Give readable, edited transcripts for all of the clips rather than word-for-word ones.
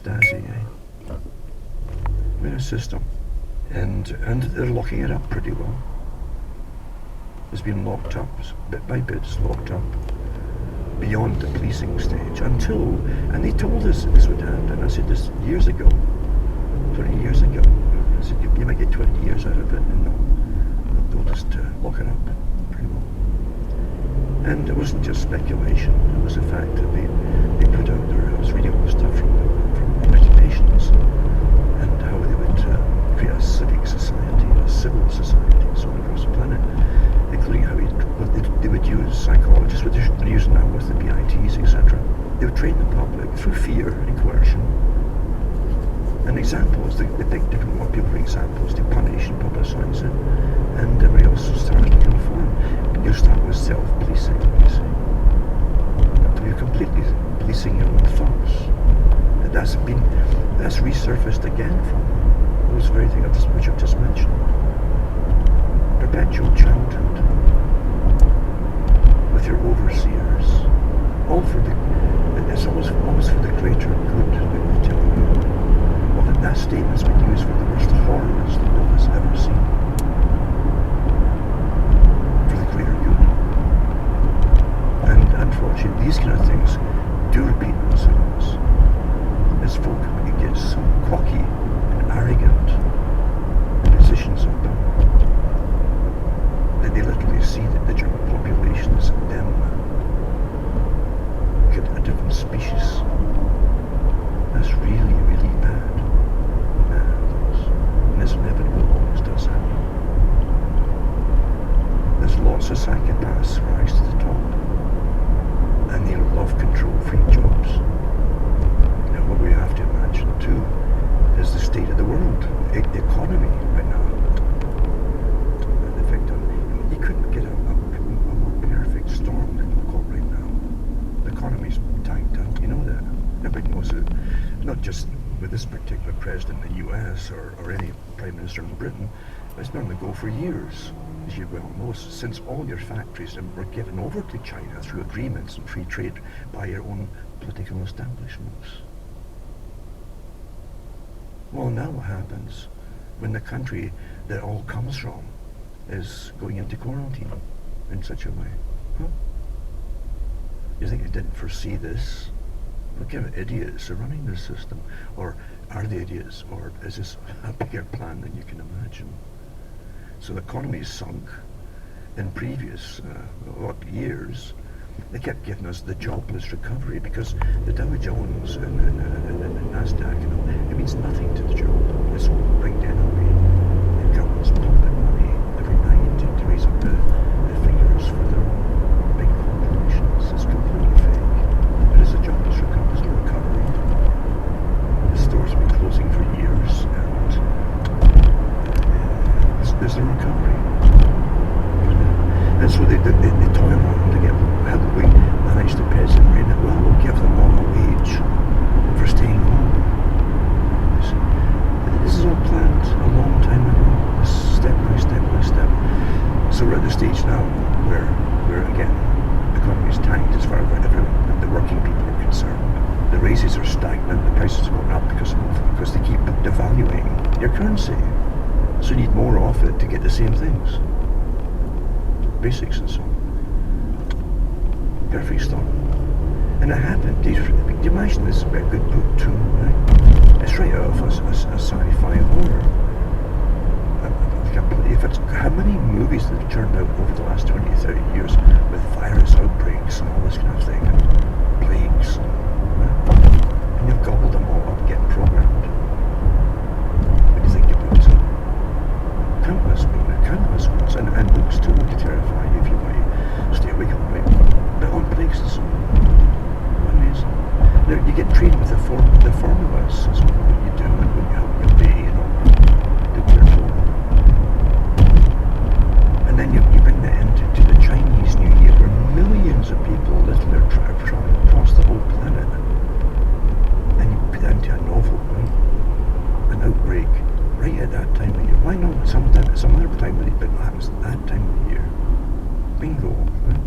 Stasi, in a system, and they're locking it up pretty well. It's been locked up, bit by bit, it's locked up beyond the policing stage until, and they told us this would happen. I said this years ago, 20 years ago. I said you might get 20 years out of it, and they'll just lock it up pretty well. And it wasn't just speculation; it was a fact that they put out there. I was reading all the stuff from the United Nations and how they would create a civic society, a civil society, so on across the planet, including how they would use psychologists, what they're using now with the BITs, etc. They would train the public through fear and coercion. And examples, they pick different more people for examples to punish and publicise it, and everybody else started to conform. You start with self-policing, you see. You're completely policing your own thoughts. That's resurfaced again from those very things which I've just mentioned. Perpetual childhood with your overseers, all for it's always for the greater good, let me tell you. Well, that statement's been used for the worst horrors the world has ever seen. For the greater good. And unfortunately, these kind of things do repeat themselves as folk get so cocky and arrogant in positions of power that they literally see that the general population is them, a different species. That's really, really bad. And it's inevitable, it always does happen. There's lots of psychopaths rise to the top, and they love control-freak jobs. Now, what we have to imagine too is the state of the world, the economy right now. The victim, you couldn't get a more perfect storm than we've got right now. The economy's tanked out, you know that. Everybody knows it. Not just with this particular president in the US or any prime minister in Britain, but it's been on the go for years, as you well know, since all your factories were given over to China through agreements and free trade by your own political establishments. Well, now what happens when the country that all comes from is going into quarantine in such a way? Huh? You think they didn't foresee this? What kind of idiots are running this system? Or are they idiots? Or is this a bigger plan than you can imagine? So the economy's sunk. In previous years, they kept giving us the jobless recovery because the Dow Jones and NASDAQ, it means nothing to the job. It's all rigged anyway. The government's pumping money every night to raise up the figures for their own big corporations. It's completely fake. It is a jobless recovery. There's no recovery. The stores have been closing for years, and there's no recovery. And so they toy around to get, how do we manage the peasantry? Well, we'll give them all a wage for staying home. This is all planned a long time ago, step by step by step. So we're at the stage now where again, the economy's tanked as far as the working people are concerned. The raises are stagnant, the prices are going up because they keep devaluing your currency. So you need more of it to get the same things. Basics and so on. Perfect storm. And it happened. Do you imagine this would be a good book too, right? It's right out of a sci-fi horror. How many movies have turned out over the last 20, 30 years with virus outbreaks and all this kind of thing, and plagues, and you've gobbled them all up getting programmed. What do you think about it? Countless ones, and books too, to terrify you if you want to stay awake all night. But on plagues and so on. Amazing. Now, you get trained with the formulas as well, what you do and what you help your day, do what you're told. And then you bring that into the Chinese New Year, where millions of people literally are traveling across the whole planet. And you put that into a novel, right? An outbreak right at that time of year. Why not some other time of the year, but it happens at that time of the year? Bingo, right?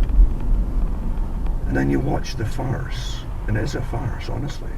And then you watch the farce, and it is a farce, honestly.